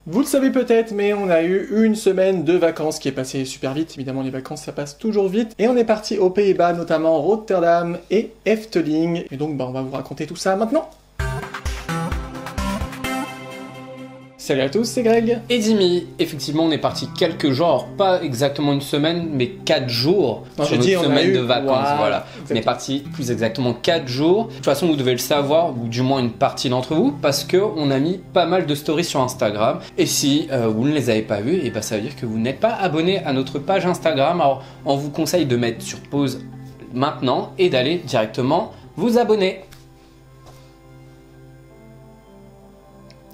Vous le savez peut-être, mais on a eu une semaine de vacances qui est passée super vite. Évidemment, les vacances, ça passe toujours vite. Et on est parti aux Pays-Bas, notamment Rotterdam et Efteling. Et donc, on va vous raconter tout ça maintenant. Salut à tous, c'est Greg. Et Dimi, effectivement on est parti quelques jours, alors pas exactement une semaine, mais 4 jours sur notre semaine de vacances, voilà. On est parti plus exactement 4 jours. De toute façon vous devez le savoir, ou du moins une partie d'entre vous, parce qu'on a mis pas mal de stories sur Instagram. Et si vous ne les avez pas vues, et ben ça veut dire que vous n'êtes pas abonné à notre page Instagram. Alors on vous conseille de mettre sur pause maintenant et d'aller directement vous abonner.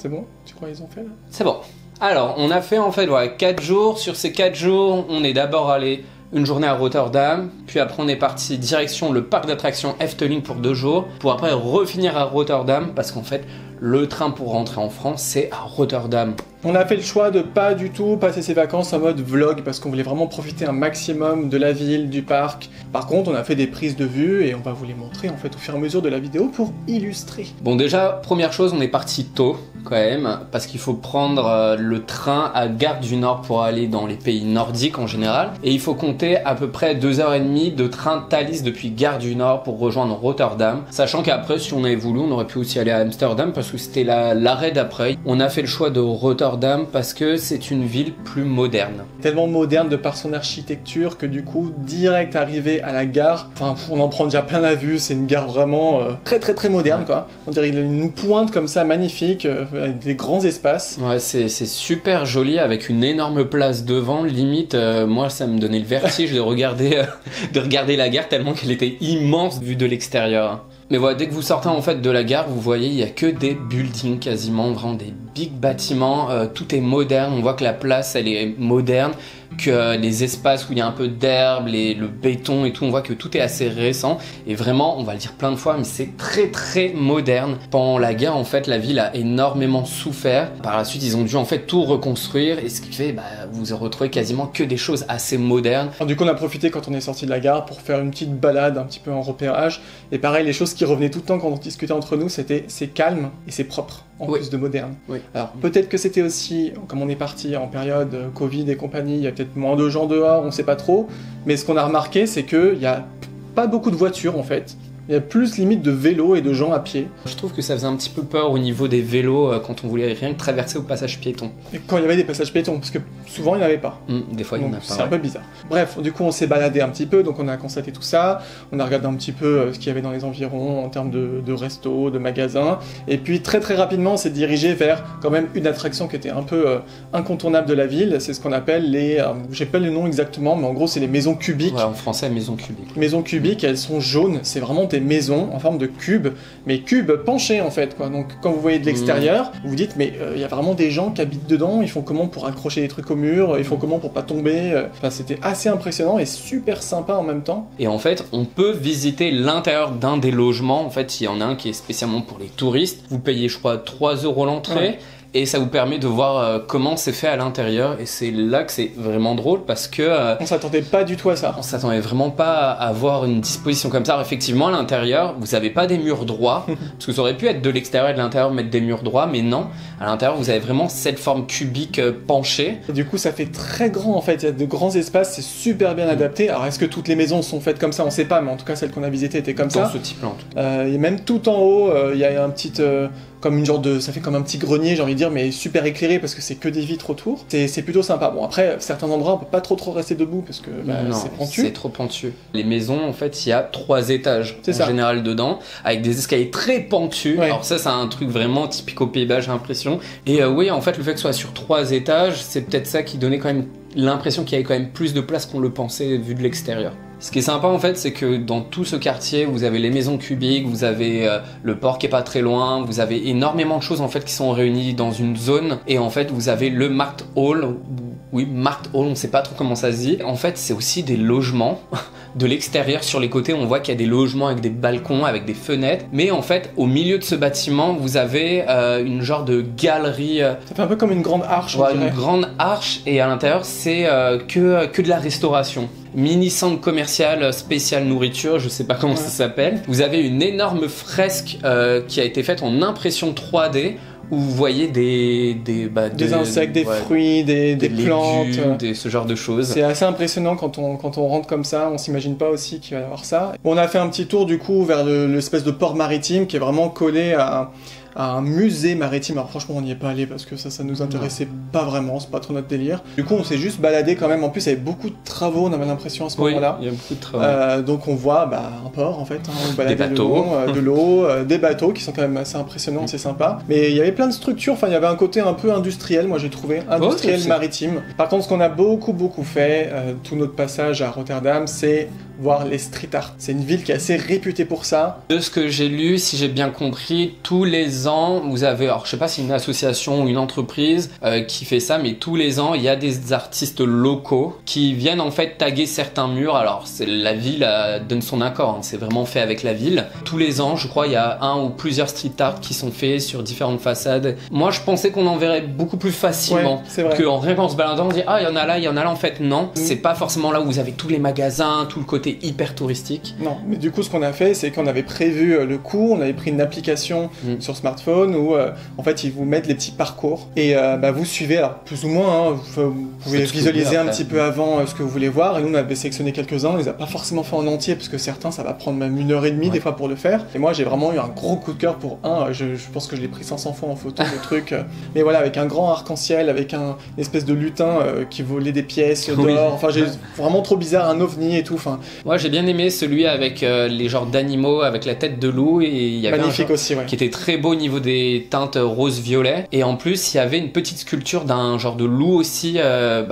C'est bon? Tu crois qu'ils ont fait là? C'est bon. Alors, on a fait en fait 4 jours. Sur ces 4 jours, on est d'abord allé une journée à Rotterdam, puis après on est parti direction le parc d'attractions Efteling pour 2 jours, pour après refinir à Rotterdam, parce qu'en fait, le train pour rentrer en France, c'est à Rotterdam. On a fait le choix de pas du tout passer ses vacances en mode vlog parce qu'on voulait vraiment profiter un maximum de la ville, du parc. Par contre, on a fait des prises de vue et on va vous les montrer en fait au fur et à mesure de la vidéo pour illustrer. Bon, déjà, première chose, on est parti tôt quand même parce qu'il faut prendre le train à Gare du Nord pour aller dans les pays nordiques en général. Et il faut compter à peu près 2h30 de train Thalys depuis Gare du Nord pour rejoindre Rotterdam. Sachant qu'après, si on avait voulu, on aurait pu aussi aller à Amsterdam parce que c'était l'arrêt d'après. On a fait le choix de Rotterdam parce que c'est une ville plus moderne. Tellement moderne de par son architecture que du coup, direct arrivé à la gare, enfin on en prend déjà plein la vue, c'est une gare vraiment très moderne quoi. On dirait une pointe comme ça magnifique, avec des grands espaces. Ouais, c'est super joli avec une énorme place devant, limite moi ça me donnait le vertige de regarder la gare tellement qu'elle était immense vue de l'extérieur. Mais voilà, dès que vous sortez en fait de la gare, vous voyez, il n'y a que des buildings quasiment, vraiment des big bâtiments, tout est moderne, on voit que la place elle est moderne, que les espaces où il y a un peu d'herbe, le béton et tout, on voit que tout est assez récent et vraiment, on va le dire plein de fois, mais c'est très moderne. Pendant la guerre, en fait, la ville a énormément souffert. Par la suite, ils ont dû en fait tout reconstruire et ce qui fait, vous retrouvez quasiment que des choses assez modernes. Alors, du coup, on a profité quand on est sorti de la gare pour faire une petite balade un petit peu en repérage et pareil, les choses qui revenaient tout le temps quand on discutait entre nous, c'était c'est calme et c'est propre. En plus de moderne. Oui. Alors peut-être que c'était aussi, comme on est parti en période Covid et compagnie, il y a peut-être moins de gens dehors, on sait pas trop, mais ce qu'on a remarqué c'est qu'il n'y a pas beaucoup de voitures en fait. Il y a plus limite de vélos et de gens à pied. Je trouve que ça faisait un petit peu peur au niveau des vélos quand on voulait rien que traverser au passage piéton. Et quand il y avait des passages piétons, parce que souvent il n'y en avait pas. Des fois il n'y en a pas. C'est un peu bizarre. Bref, du coup on s'est baladé un petit peu, donc on a constaté tout ça, on a regardé un petit peu ce qu'il y avait dans les environs en termes de restos, de magasins, et puis très rapidement on s'est dirigé vers quand même une attraction qui était un peu incontournable de la ville, c'est ce qu'on appelle les... j'ai pas le nom exactement, mais en gros c'est les maisons cubiques. Ouais, en français maisons cubiques. Maisons cubiques, elles sont jaunes, c'est vraiment des maisons en forme de cubes, mais cubes penchés en fait quoi. Donc quand vous voyez de l'extérieur, vous vous dites mais il y a vraiment des gens qui habitent dedans, ils font comment pour accrocher des trucs au mur, ils font comment pour pas tomber, enfin c'était assez impressionnant et super sympa en même temps. Et en fait on peut visiter l'intérieur d'un des logements, en fait il y en a un qui est spécialement pour les touristes, vous payez je crois 3 € l'entrée. Ouais. Et ça vous permet de voir comment c'est fait à l'intérieur et c'est là que c'est vraiment drôle parce que... on s'attendait pas du tout à ça. On s'attendait vraiment pas à avoir une disposition comme ça. Alors, effectivement à l'intérieur vous avez pas des murs droits parce que ça aurait pu être de l'extérieur et de l'intérieur mettre des murs droits, mais non, à l'intérieur vous avez vraiment cette forme cubique penchée. Et du coup ça fait très grand en fait, il y a de grands espaces, c'est super bien adapté. Alors est-ce que toutes les maisons sont faites comme ça, on sait pas, mais en tout cas celle qu'on a visitée était comme ça. Dans ce type là. Et même tout en haut il y a un petit... comme une genre de... ça fait comme un petit grenier j'ai envie de dire, mais super éclairé parce que c'est que des vitres autour. C'est plutôt sympa. Bon après, certains endroits on peut pas trop rester debout parce que c'est pentu. C'est trop pentu. Les maisons en fait il y a 3 étages en général dedans, avec des escaliers très pentus. Ouais. Alors ça c'est un truc vraiment typique aux Pays-Bas j'ai l'impression. Et oui en fait le fait que ce soit sur 3 étages, c'est peut-être ça qui donnait quand même l'impression qu'il y avait quand même plus de place qu'on le pensait vu de l'extérieur. Ce qui est sympa en fait, c'est que dans tout ce quartier, vous avez les maisons cubiques, vous avez le port qui est pas très loin, vous avez énormément de choses en fait qui sont réunies dans une zone et en fait vous avez le Markt Hall. Oui, Markt Hall, on sait pas trop comment ça se dit. En fait, c'est aussi des logements. De l'extérieur, sur les côtés, on voit qu'il y a des logements avec des balcons, avec des fenêtres. Mais en fait, au milieu de ce bâtiment, vous avez une genre de galerie. Ça fait un peu comme une grande arche. Ouais, une grande arche. Et à l'intérieur, c'est que de la restauration. Mini centre commercial spécial nourriture, je sais pas comment ça s'appelle. Vous avez une énorme fresque qui a été faite en impression 3D où vous voyez des insectes, des fruits, des plantes, légumes, ce genre de choses. C'est assez impressionnant quand on rentre comme ça, on s'imagine pas aussi qu'il va y avoir ça. On a fait un petit tour du coup vers l'espèce de port maritime qui est vraiment collé à un musée maritime. Alors franchement on n'y est pas allé parce que ça nous intéressait pas vraiment, c'est pas trop notre délire. Du coup on s'est juste baladé quand même, en plus il y avait beaucoup de travaux, on avait l'impression à ce moment-là. Il y a beaucoup de travaux. Donc on voit un port en fait, des bateaux, de l'eau, des bateaux qui sont quand même assez impressionnants, c'est sympa. Mais il y avait plein de structures, il y avait un côté un peu industriel, moi j'ai trouvé, industriel maritime. Par contre ce qu'on a beaucoup fait, tout notre passage à Rotterdam, c'est voir les street art. C'est une ville qui est assez réputée pour ça. De ce que j'ai lu, si j'ai bien compris, tous les ans, vous avez, alors je sais pas si c'est une association ou une entreprise qui fait ça, mais tous les ans, il y a des artistes locaux qui viennent en fait taguer certains murs. Alors la ville donne son accord, c'est vraiment fait avec la ville. Tous les ans, je crois, il y a un ou plusieurs street art qui sont faits sur différentes façades. Moi, je pensais qu'on en verrait beaucoup plus facilement. Rien qu'en se baladant, on dit il y en a là. En fait, non. C'est pas forcément là où vous avez tous les magasins, tout le côté hyper touristique. Non, mais du coup ce qu'on a fait c'est qu'on avait prévu le coup, on avait pris une application sur smartphone où en fait ils vous mettent les petits parcours et vous suivez, alors plus ou moins, vous pouvez visualiser un petit peu avant ce que vous voulez voir, et nous on avait sélectionné quelques-uns, on les a pas forcément fait en entier parce que certains ça va prendre même 1h30 des fois pour le faire, et moi j'ai vraiment eu un gros coup de cœur pour je pense que je l'ai pris 500 fois en photo le truc, mais voilà, avec un grand arc-en-ciel, avec une espèce de lutin qui volait des pièces d'or, enfin j'ai vraiment trop bizarre, un ovni et tout, enfin. Moi j'ai bien aimé celui avec les genres d'animaux, avec la tête de loup, et il y avait magnifique aussi, qui était très beau au niveau des teintes rose-violet, et en plus il y avait une petite sculpture d'un genre de loup aussi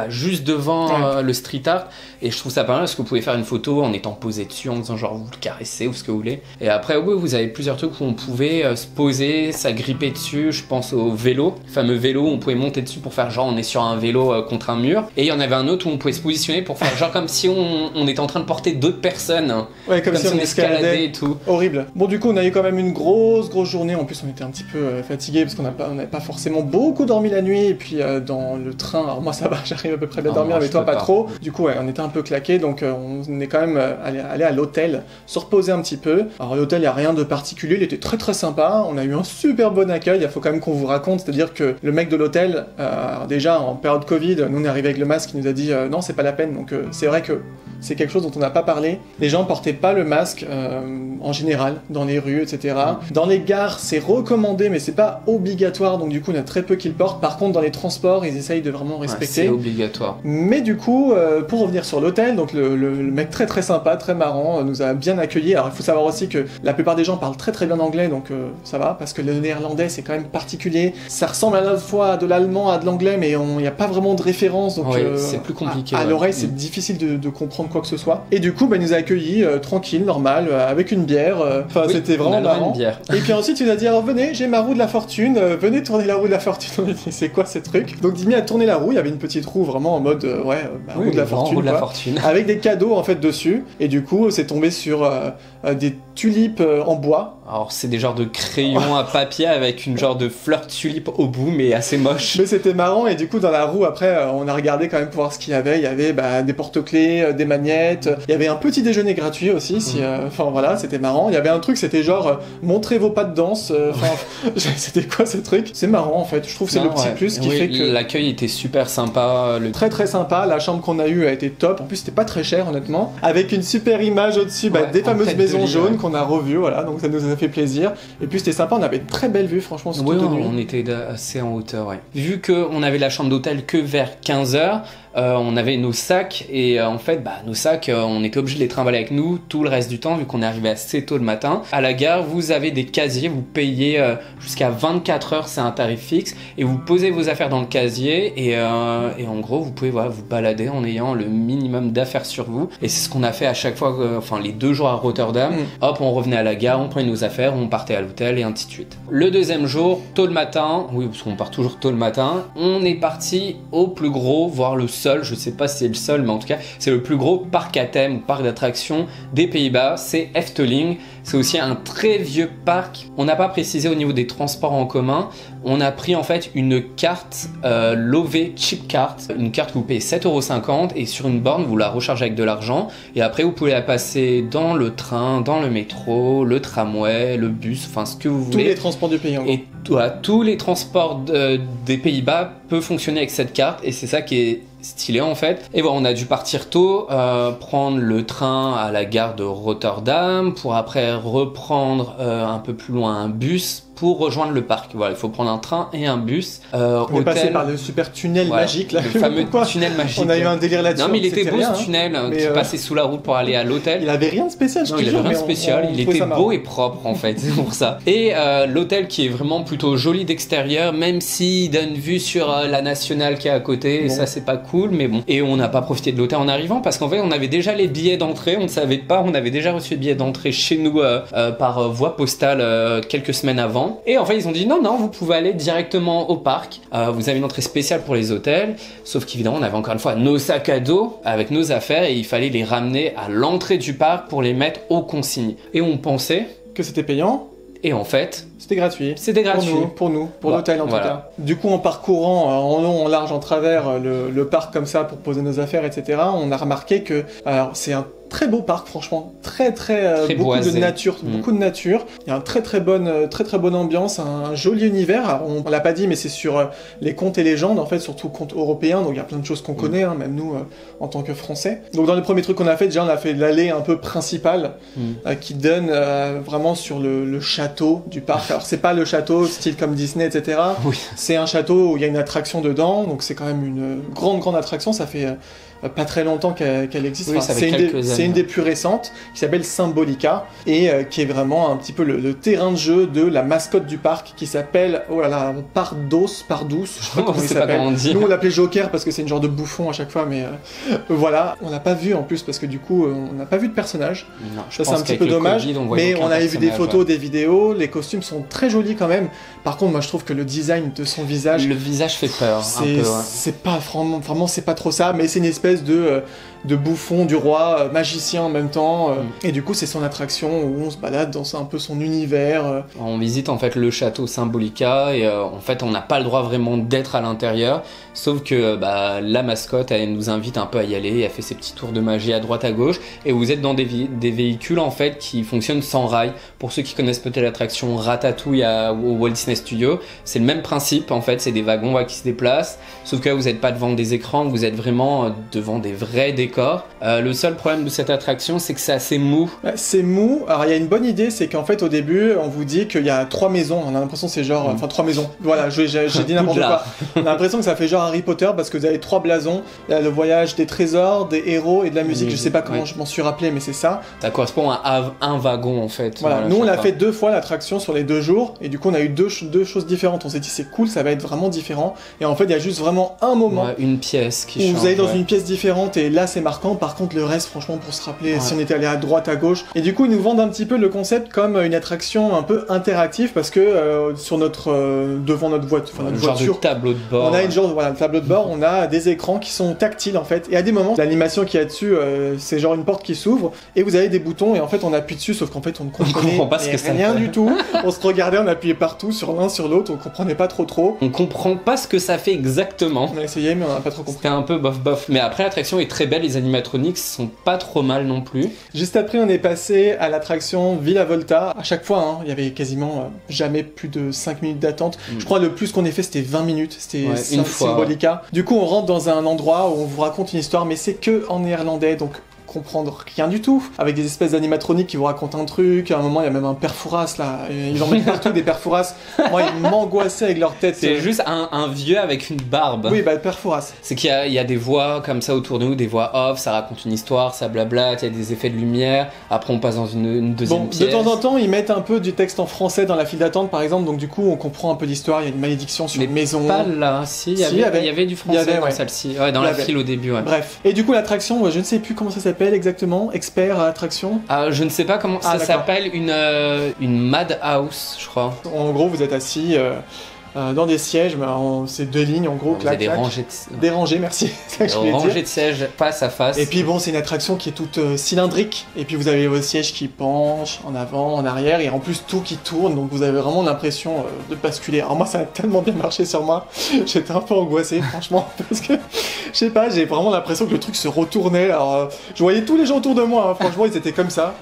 juste devant le street art, et je trouve ça pas mal parce que vous pouvez faire une photo en étant posé dessus, en disant genre vous le caressez ou ce que vous voulez, et après vous avez plusieurs trucs où on pouvait se poser, s'agripper dessus. Je pense au vélo, le fameux vélo où on pouvait monter dessus pour faire genre on est sur un vélo contre un mur, et il y en avait un autre où on pouvait se positionner pour faire genre comme si on était en train de porter d'autres personnes, comme si on escaladait et tout. Horrible. Bon, du coup on a eu quand même une grosse journée, en plus on était un petit peu fatigués parce qu'on n'avait pas forcément beaucoup dormi la nuit, et puis dans le train, alors moi ça va, j'arrive à peu près bien dormir, mais toi pas trop. Du coup on était un peu claqués, donc on est quand même allé à l'hôtel se reposer un petit peu. Alors l'hôtel, il n'y a rien de particulier, il était très sympa, on a eu un super bon accueil. Il faut quand même qu'on vous raconte, c'est-à-dire que le mec de l'hôtel, déjà en période Covid, nous on est arrivé avec le masque, il nous a dit non c'est pas la peine, donc c'est vrai que c'est quelque chose dont on n'a pas parlé. Les gens portaient pas le masque en général dans les rues, etc. Dans les gares, c'est recommandé, mais c'est pas obligatoire, donc du coup, on a très peu qui le portent. Par contre, dans les transports, ils essayent de vraiment respecter. C'est obligatoire. Mais du coup, pour revenir sur l'hôtel, donc le mec très sympa, très marrant, nous a bien accueillis. Alors, il faut savoir aussi que la plupart des gens parlent très bien anglais, donc ça va, parce que le néerlandais, c'est quand même particulier. Ça ressemble à la fois à de l'allemand, à de l'anglais, mais il n'y a pas vraiment de référence, donc c'est plus compliqué. À l'oreille, c'est difficile de comprendre quoi que ce soit. Et du coup, il nous a accueillis tranquille, normal, avec une bière. C'était vraiment marrant. Et puis ensuite, il nous a dit alors venez, j'ai ma roue de la fortune, venez tourner la roue de la fortune. On a dit c'est quoi ces trucs? Donc Dimi a tourné la roue, il y avait une petite roue vraiment en mode roue de la fortune, avec des cadeaux en fait dessus. Et du coup, c'est tombé sur des tulipes en bois. Alors c'est des genres de crayons à papier avec une genre de fleur tulipe au bout, mais assez moche. Mais c'était marrant, et du coup dans la roue après on a regardé quand même pour voir ce qu'il y avait. Il y avait des porte-clés, des magnettes, il y avait un petit déjeuner gratuit aussi, enfin voilà, c'était marrant. Il y avait un truc, c'était genre montrez vos pas de danse, c'était quoi ce truc? C'est marrant en fait, je trouve que c'est le petit plus qui fait que... L'accueil était super sympa. Très sympa, la chambre qu'on a eue a été top, en plus c'était pas très cher honnêtement, avec une super image au-dessus des fameuses maisons jaunes qu'on a revues, voilà, donc ça nous a fait plaisir. Et puis c'était sympa, on avait de très belles vues franchement sur toute la nuit. On était assez en hauteur, Vu qu'on avait la chambre d'hôtel que vers 15h, on avait nos sacs, et en fait nos sacs on était obligé de les trimballer avec nous tout le reste du temps vu qu'on est arrivé assez tôt le matin. À la gare vous avez des casiers, vous payez jusqu'à 24 heures, c'est un tarif fixe, et vous posez vos affaires dans le casier, et en gros vous pouvez vous balader en ayant le minimum d'affaires sur vous, et c'est ce qu'on a fait à chaque fois, les 2 jours à Rotterdam. Hop, on revenait à la gare, on prenait nos affaires, on partait à l'hôtel et ainsi de suite. Le deuxième jour, tôt le matin, oui parce qu'on part toujours tôt le matin, on est parti au plus gros, voire le seul, je sais pas si c'est le seul, mais en tout cas c'est le plus gros parc à thème ou parc d'attractions des Pays-Bas, c'est Efteling. C'est aussi un très vieux parc. On n'a pas précisé au niveau des transports en commun, on a pris en fait une carte Lové Chip Card, une carte que vous payez 7,50 €, et sur une borne vous la rechargez avec de l'argent, et après vous pouvez la passer dans le train, dans le métro, le tramway, le bus, enfin ce que vous voulez. Tous les transports du pays en gros. Et tous les transports des Pays-Bas peuvent fonctionner avec cette carte et c'est ça qui est stylé en fait. Et voilà, on a dû partir tôt, prendre le train à la gare de Rotterdam pour après reprendre un peu plus loin un bus pour rejoindre le parc. Voilà, il faut prendre un train et un bus. On est passé par le super tunnel magique là. Le fameux tunnel magique. On a eu un délire là-dessus. Non mais il était beau ce tunnel qui passait sous la route pour aller à l'hôtel. Il avait rien de spécial, je te jure. Il avait rien de spécial, il était beau et propre en fait, c'est pour ça. Et l'hôtel qui est vraiment plutôt joli d'extérieur, même s'il donne vue sur la nationale qui est à côté, et ça c'est pas cool, mais bon. Et on n'a pas profité de l'hôtel en arrivant parce qu'en fait on avait déjà les billets d'entrée, on ne savait pas, on avait déjà reçu les billets d'entrée chez nous par voie postale quelques semaines avant. Et en fait ils ont dit non, vous pouvez aller directement au parc, vous avez une entrée spéciale pour les hôtels, sauf qu'évidemment on avait encore une fois nos sacs à dos avec nos affaires et il fallait les ramener à l'entrée du parc pour les mettre aux consignes. Et on pensait que c'était payant. Et en fait, c'était gratuit. C'était gratuit. Pour l'hôtel en tout cas. Du coup, en parcourant en long, en large, en travers le parc comme ça pour poser nos affaires, etc., on a remarqué que c'est un très beau parc, franchement, très beaucoup boisé. De nature, beaucoup de nature. Il y a une très bonne ambiance, un joli univers. Alors, on l'a pas dit, mais c'est sur les contes et légendes, en fait, surtout contes européens. Donc il y a plein de choses qu'on connaît, même nous en tant que Français. Donc dans les premiers trucs qu'on a fait, déjà on a fait l'allée un peu principale qui donne vraiment sur le château du parc. Alors c'est pas le château style comme Disney, etc. Oui. C'est un château où il y a une attraction dedans, donc c'est quand même une grande attraction. Ça fait pas très longtemps qu'elle existe. Oui, c'est une des plus récentes qui s'appelle Symbolica et qui est vraiment un petit peu le terrain de jeu de la mascotte du parc qui s'appelle Pardouce, je sais pas comment il s'appelle. Nous on l'appelait Joker parce que c'est une genre de bouffon à chaque fois, mais voilà, on n'a pas vu en plus parce que du coup on n'a pas vu de personnage. Non, ça c'est un petit peu dommage, mais on avait vu des photos, des vidéos, les costumes sont très jolis quand même. Par contre moi je trouve que le design de son visage, le visage fait peur un peu. C'est pas vraiment c'est pas trop ça, mais c'est une espèce de bouffon du roi, magicien en même temps, et du coup c'est son attraction où on se balade dans un peu son univers. On visite en fait le château Symbolica et en fait on n'a pas le droit vraiment d'être à l'intérieur, sauf que la mascotte elle nous invite un peu à y aller, elle fait ses petits tours de magie à droite à gauche et vous êtes dans des véhicules en fait qui fonctionnent sans rail. Pour ceux qui connaissent peut-être l'attraction Ratatouille au Walt Disney Studios, c'est le même principe en fait, c'est des wagons qui se déplacent, sauf que là vous n'êtes pas devant des écrans, vous êtes vraiment devant des vrais décors. Le seul problème de cette attraction, c'est que c'est assez mou. C'est mou. Alors il y a une bonne idée, c'est qu'en fait au début, on vous dit qu'il y a 3 maisons. On a l'impression que c'est genre, 3 maisons. Voilà, j'ai dit n'importe quoi. On a l'impression que ça fait genre Harry Potter parce que vous avez 3 blasons. Il y a le voyage des trésors, des héros et de la musique. Je sais pas comment je m'en suis rappelé, mais c'est ça. Ça correspond à un wagon en fait. Voilà. Nous on l'a fait 2 fois l'attraction sur les 2 jours et du coup on a eu deux choses différentes. On s'est dit c'est cool, ça va être vraiment différent. Et en fait il y a juste vraiment un moment, une pièce qui où change. Vous allez dans une pièce différente et là c'est marquant. Par contre le reste franchement pour se rappeler si on était allé à droite à gauche. Et du coup ils nous vendent un petit peu le concept comme une attraction un peu interactive parce que sur devant notre voiture, genre de tableau de bord. On a une genre de tableau de bord, on a des écrans qui sont tactiles en fait. Et à des moments l'animation qu'il y a dessus c'est genre une porte qui s'ouvre et vous avez des boutons et en fait on appuie dessus sauf qu'en fait on ne comprenait pas ce que ça rien fait. Du tout. On se regardait, on appuyait partout sur l'un sur l'autre, on comprenait pas trop. On comprend pas ce que ça fait exactement. On a essayé mais on a pas trop compris. C'était un peu bof. Mais après l'attraction est très belle, les animatronics sont pas trop mal non plus. Juste après on est passé à l'attraction Villa Volta. À chaque fois il y avait quasiment jamais plus de 5 minutes d'attente. Je crois le plus qu'on ait fait c'était 20 minutes, c'était une fois. Symbolica. Du coup on rentre dans un endroit où on vous raconte une histoire mais c'est que en néerlandais donc comprendre rien du tout, avec des espèces d'animatroniques qui vous racontent un truc. À un moment il y a même un père Fouras là, ils en mettent partout des pères Fouras. Moi ils m'angoissaient avec leur tête. C'est juste un vieux avec une barbe. Oui le père Fouras. C'est qu'il y a des voix comme ça autour de nous, des voix off, ça raconte une histoire, ça blablate, il y a des effets de lumière, après on passe dans une deuxième pièce. De temps en temps ils mettent un peu du texte en français dans la file d'attente par exemple, donc du coup on comprend un peu l'histoire, il y a une malédiction sur une maison. Pas là, il y avait du français dans celle-ci, dans la file au début. Bref, et du coup l'attraction, je ne sais plus comment ça s'appelle exactement, expert à attraction. Je ne sais pas comment ça s'appelle, une Madhouse je crois. En gros vous êtes assis dans des sièges, mais c'est 2 lignes en gros, clac, des clac. Des rangées, merci. Des rangées de sièges face à face. Et puis bon, c'est une attraction qui est toute cylindrique, et puis vous avez vos sièges qui penchent en avant, en arrière, et en plus tout qui tourne, donc vous avez vraiment l'impression de basculer. Alors moi, ça a tellement bien marché sur moi, j'étais un peu angoissé, franchement, parce que, je sais pas, j'ai vraiment l'impression que le truc se retournait. Alors, je voyais tous les gens autour de moi, hein, franchement, ils étaient comme ça.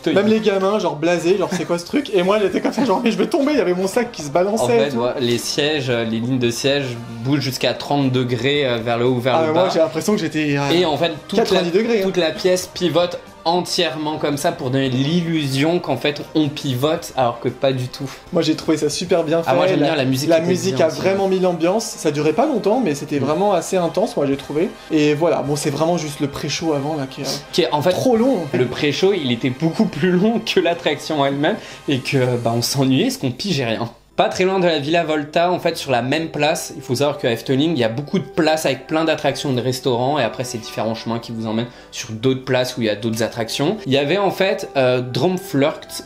Même les gamins, genre blasés, genre c'est quoi ce truc? Et moi, j'étais comme ça, genre mais je vais tomber, il y avait mon sac qui se balançait. En fait, ouais, les sièges, les lignes de siège bougent jusqu'à 30 degrés vers le haut ou vers le bas. Moi, j'ai l'impression que j'étais et en fait, 90 degrés. Toute la pièce pivote entièrement comme ça pour donner l'illusion qu'en fait on pivote alors que pas du tout. Moi j'ai trouvé ça super bien fait. Moi j'aime bien la musique. La musique a vraiment mis l'ambiance. Ça durait pas longtemps mais c'était vraiment assez intense, moi j'ai trouvé. Et voilà, bon c'est vraiment juste le pré-show avant là qui est en fait trop long. Le pré-show il était beaucoup plus long que l'attraction elle-même et que on s'ennuyait parce qu'on pigeait rien. Pas très loin de la Villa Volta, en fait, sur la même place. Il faut savoir qu'à Efteling, il y a beaucoup de places avec plein d'attractions de restaurants et après, c'est différents chemins qui vous emmènent sur d'autres places où il y a d'autres attractions. Il y avait en fait Dromflurt,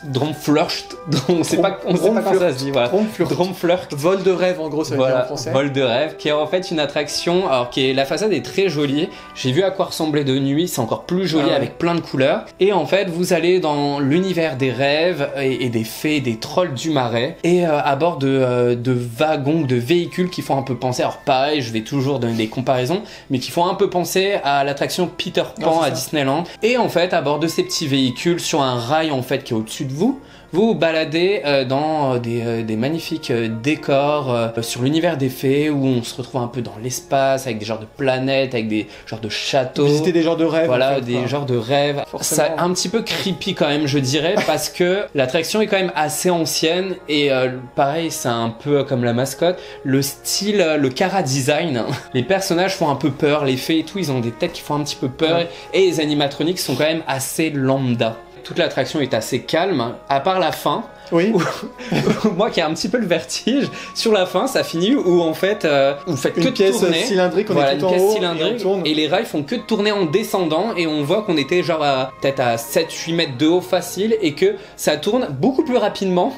on sait pas comment ça se dit, voilà. Dromflurt. Vol de rêve, en gros, ça veut dire en français. Vol de rêve, qui est en fait une attraction, alors la façade est très jolie. J'ai vu à quoi ressemblait de nuit, c'est encore plus joli avec plein de couleurs. Et en fait, vous allez dans l'univers des rêves et des fées, des trolls du marais. Et à bord de wagons, de véhicules qui font un peu penser, alors pareil, je vais toujours donner des comparaisons, mais qui font un peu penser à l'attraction Peter Pan à Disneyland. Et en fait, à bord de ces petits véhicules, sur un rail en fait qui est au-dessus de vous, vous vous baladez dans des magnifiques décors sur l'univers des fées où on se retrouve un peu dans l'espace avec des genres de planètes, avec des genres de châteaux. Visiter des genres de rêves. Voilà, en fait, des genres de rêves. C'est un petit peu creepy quand même, je dirais, parce que l'attraction est quand même assez ancienne et pareil, c'est un peu comme la mascotte. Le style, le chara-design, les personnages font un peu peur, les fées et tout, ils ont des têtes qui font un petit peu peur et les animatroniques sont quand même assez lambda. Toute l'attraction est assez calme, à part la fin. Oui. Moi qui ai un petit peu le vertige, sur la fin, ça finit où en fait, vous faites que de tourner. Cylindrique, on est tout en haut et les rails font que de tourner en descendant et on voit qu'on était genre peut-être à 7-8 mètres de haut facile et que ça tourne beaucoup plus rapidement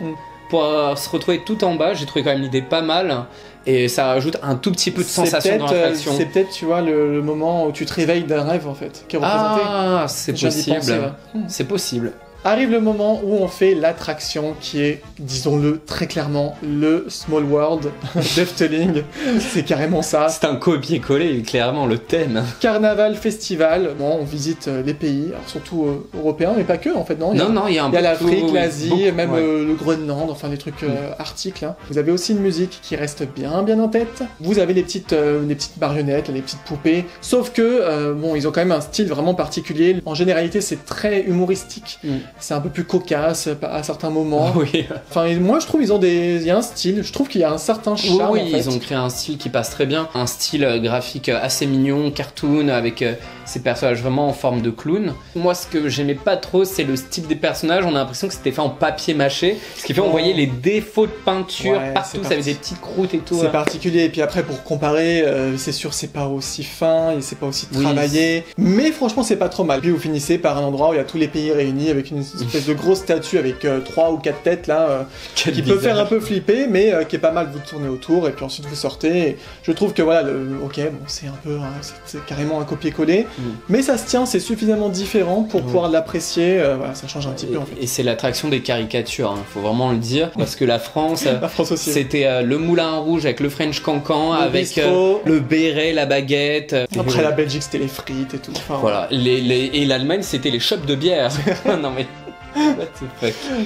pour se retrouver tout en bas. J'ai trouvé quand même l'idée pas mal. Et ça rajoute un tout petit peu de sensation dans l'attraction. C'est peut-être, tu vois, le moment où tu te réveilles d'un rêve, en fait, qui est représenté. Ah, c'est possible. C'est possible. Arrive le moment où on fait l'attraction qui est, disons-le très clairement, le Small World d'Efteling. C'est carrément ça. C'est un copier-coller, clairement, le thème. Carnaval, festival, bon, on visite les pays, alors surtout européens, mais pas que, en fait, non. Il y a l'Afrique, l'Asie, même le Groenland, enfin des trucs arctiques, là. Vous avez aussi une musique qui reste bien en tête. Vous avez les petites marionnettes, les petites poupées, sauf que, bon, ils ont quand même un style vraiment particulier. En généralité, c'est très humoristique. C'est un peu plus cocasse à certains moments. Oui. Enfin, moi je trouve il y a un style, je trouve qu'il y a un certain charme. Oui, en fait. Ils ont créé un style qui passe très bien, un style graphique assez mignon, cartoon, avec ces personnages vraiment en forme de clown. Moi, ce que j'aimais pas trop, c'est le style des personnages. On a l'impression que c'était fait en papier mâché, ce qui fait on voyait les défauts de peinture partout, ça avait des petites croûtes et tout. C'est particulier. Et puis après, pour comparer, c'est sûr, c'est pas aussi fin et c'est pas aussi travaillé. Mais franchement, c'est pas trop mal. Puis vous finissez par un endroit où il y a tous les pays réunis avec une espèce de grosse statue avec 3 ou 4 têtes là, qui peut faire un peu flipper, mais qui est pas mal. Vous tournez autour et puis ensuite vous sortez. Et je trouve que voilà, c'est un peu, c'est carrément un copier-coller, mais ça se tient, c'est suffisamment différent pour pouvoir l'apprécier. Voilà, ça change un petit peu en fait. Et c'est l'attraction des caricatures, faut vraiment le dire, parce que la France aussi, c'était le Moulin Rouge avec le French Cancan, avec le béret, la baguette. Après la Belgique, c'était les frites et tout. Enfin, voilà, et l'Allemagne, c'était les shops de bière. Non mais...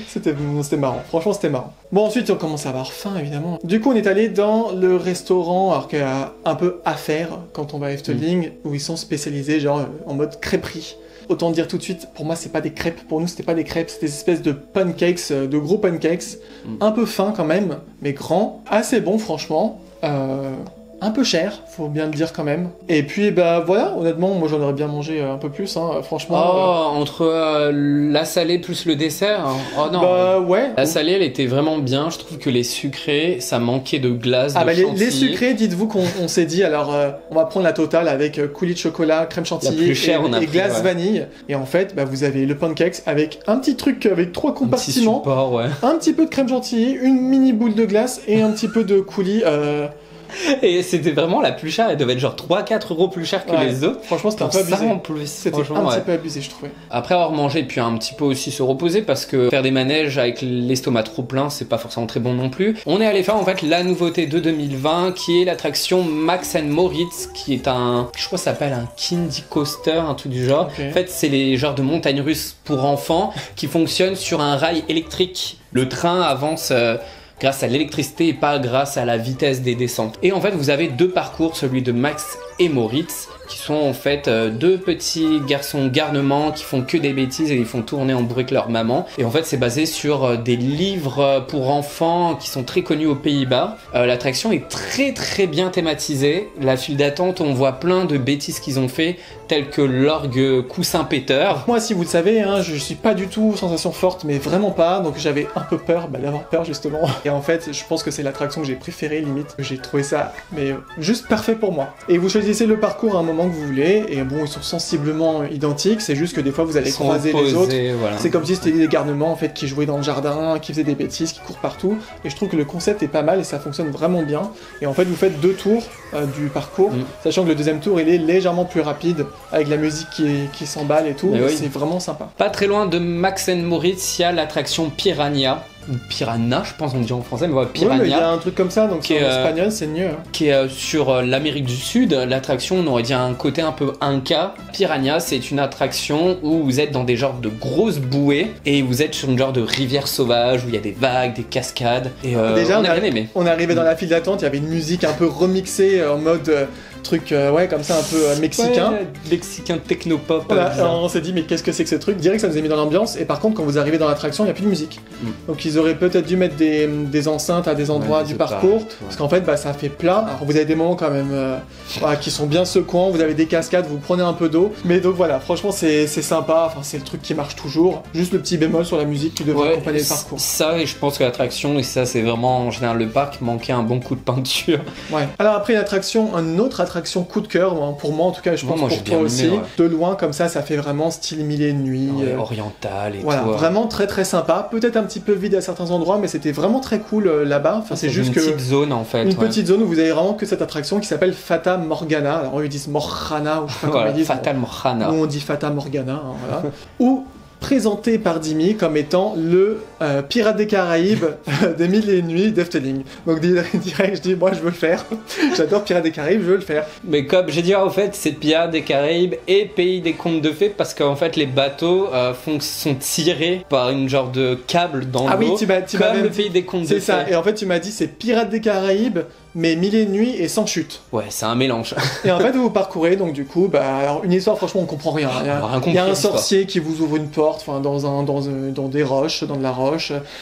C'était marrant, franchement c'était marrant. Bon, ensuite on commence à avoir faim évidemment. Du coup on est allé dans le restaurant, alors qu'il y a un peu à faire quand on va à Efteling, où ils sont spécialisés genre en mode crêperie. Autant dire tout de suite, pour moi c'est pas des crêpes, pour nous c'était pas des crêpes, c'était des espèces de pancakes, de gros pancakes, un peu fins quand même, mais grands, assez bons franchement. un peu cher, faut bien le dire quand même. Et puis bah voilà, honnêtement, moi j'en aurais bien mangé un peu plus, hein, franchement. Oh, entre la salée plus le dessert, hein. Oh non. Bah ouais. La salée, elle était vraiment bien. Je trouve que les sucrés, ça manquait de glace, ah de bah chantilly. les sucrés, dites-vous qu'on s'est dit, alors on va prendre la totale avec coulis de chocolat, crème chantilly et glace vanille. Et en fait, bah, vous avez le pancakes avec un petit truc avec 3 compartiments, un petit support, ouais. Un petit peu de crème chantilly, une mini boule de glace et un petit peu de coulis. Et c'était vraiment la plus chère, elle devait être genre 3-4 euros plus chère que les autres. Franchement, c'était un peu abusé. En plus. C'était un petit peu abusé, je trouvais. Après avoir mangé, et puis un petit peu aussi se reposer, parce que faire des manèges avec l'estomac trop plein, c'est pas forcément très bon non plus. On est allé faire en fait la nouveauté de 2020, qui est l'attraction Max & Moritz, qui est je crois que ça s'appelle un Kindy Coaster, un truc du genre. Okay. En fait, c'est les genres de montagnes russes pour enfants qui fonctionnent sur un rail électrique. Le train avance grâce à l'électricité et pas grâce à la vitesse des descentes. Et en fait, vous avez 2 parcours, celui de Max et Moritz, qui sont en fait 2 petits garçons garnements qui font que des bêtises et ils font tourner en bourrique leur maman. Et en fait, c'est basé sur des livres pour enfants qui sont très connus aux Pays-Bas. L'attraction est très très bien thématisée. La file d'attente, on voit plein de bêtises qu'ils ont fait, telles que l'orgue coussin péteur. Moi, si vous le savez, hein, je suis pas du tout sensation forte, mais vraiment pas. Donc j'avais un peu peur d'avoir peur justement. Et en fait, je pense que c'est l'attraction que j'ai préférée limite. J'ai trouvé ça mais juste parfait pour moi. Et vous choisissez le parcours à un moment que vous voulez, et bon, ils sont sensiblement identiques, c'est juste que des fois vous allez croiser les autres. Voilà. C'est comme si c'était des garnements en fait qui jouaient dans le jardin, qui faisaient des bêtises, qui courent partout. Et je trouve que le concept est pas mal et ça fonctionne vraiment bien. Et en fait, vous faites 2 tours du parcours, sachant que le deuxième tour il est légèrement plus rapide avec la musique qui s'emballe et tout. Oui. C'est vraiment sympa. Pas très loin de Max & Moritz, il y a l'attraction Piranha. Ou Piranha, je pense on dit en français, mais voilà, Piranha. Il y a un truc comme ça, donc en espagnol c'est mieux. Hein. Qui est sur l'Amérique du Sud, l'attraction, on aurait dit un côté un peu Inca. Piranha, c'est une attraction où vous êtes dans des genres de grosses bouées et vous êtes sur une genre de rivière sauvage où il y a des vagues, des cascades. Et déjà, on a bien aimé. On est arrivé dans la file d'attente, il y avait une musique un peu remixée en mode truc comme ça un peu mexicain. Ouais, mexicain technopop. Voilà, on s'est dit mais qu'est-ce que c'est que ce truc? Direct ça nous a mis dans l'ambiance et par contre quand vous arrivez dans l'attraction il n'y a plus de musique. Donc ils auraient peut-être dû mettre des enceintes à des endroits du parcours parce qu'en fait ça fait plat. Alors vous avez des moments quand même qui sont bien secouants, vous avez des cascades, vous prenez un peu d'eau. Mais donc voilà, franchement c'est sympa, enfin c'est le truc qui marche toujours. Juste le petit bémol sur la musique qui devrait accompagner le parcours. Ça et je pense que l'attraction, et ça c'est vraiment en général le parc, manquait un bon coup de peinture. Ouais. Alors après une autre attraction coup de cœur, pour moi en tout cas, je pense pour toi aussi. De loin comme ça fait vraiment style mille et une nuits. Oriental et voilà, tout. Vraiment très très sympa. Peut-être un petit peu vide à certains endroits, mais c'était vraiment très cool là-bas. Enfin, c'est juste une petite zone en fait. Une petite zone où vous avez vraiment que cette attraction qui s'appelle Fata Morgana. Alors eux ils disent Morgana ou je sais pas comment ils disent. Fata Morgana. Nous on dit Fata Morgana. Hein, voilà. Ou présenté par Dimi comme étant le Pirate des Caraïbes des Mille et Une Nuits d'Efteling. Donc direct, je dis, moi je veux le faire. J'adore Pirates des Caraïbes, je veux le faire. Mais comme j'ai dit, en fait, c'est Pirates des Caraïbes et Pays des Contes de Fées parce qu'en fait, les bateaux sont tirés par une genre de câble dans l'eau. Ah oui, tu m'as comme le Pays des Contes de Fées. C'est ça, et en fait, tu m'as dit, c'est Pirates des Caraïbes, mais Mille et Une Nuits et sans chute. Ouais, c'est un mélange. Et en fait, vous parcourez, donc du coup, alors, une histoire, franchement, on comprend rien. Il y a un sorcier qui vous ouvre une porte, dans des roches, dans de la roche.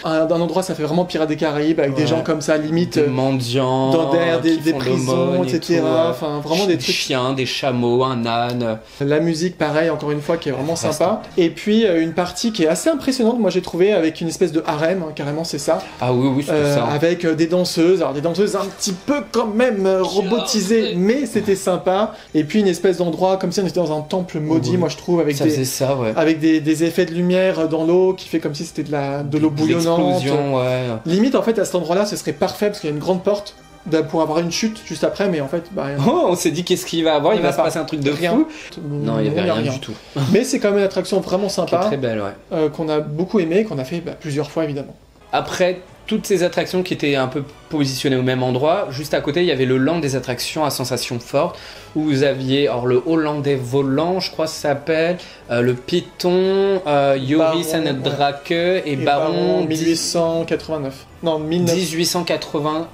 D'un endroit, ça fait vraiment Pirates des Caraïbes, avec des gens comme ça, limite. Des mendiants, dans des prisons, etc. Enfin, vraiment des trucs. Chiens, des chameaux, un âne. La musique, pareil, encore une fois, qui est vraiment sympa. Et puis, une partie qui est assez impressionnante, moi j'ai trouvé, avec une espèce de harem, carrément, c'est ça. Ah oui, c'était ça. Avec des danseuses, alors des danseuses un petit peu quand même robotisées, mais c'était sympa. Et puis, une espèce d'endroit, comme si on était dans un temple maudit, moi je trouve, avec des effets de lumière dans l'eau qui fait comme si c'était de l'eau bouillonnante. Limite en fait à cet endroit-là ce serait parfait parce qu'il y a une grande porte pour avoir une chute juste après, mais en fait on s'est dit qu'est-ce qu'il va avoir, il va se passer un truc de fou. Non, il y avait rien du tout. Mais c'est quand même une attraction vraiment sympa, qui est très belle, qu'on a beaucoup aimé, qu'on a fait plusieurs fois évidemment. Après toutes ces attractions qui étaient un peu positionnées au même endroit, juste à côté il y avait le land des attractions à sensations fortes où vous aviez le hollandais volant, je crois que ça s'appelle, le Python, Joris and Drake et Baron 1889. Non, 1880.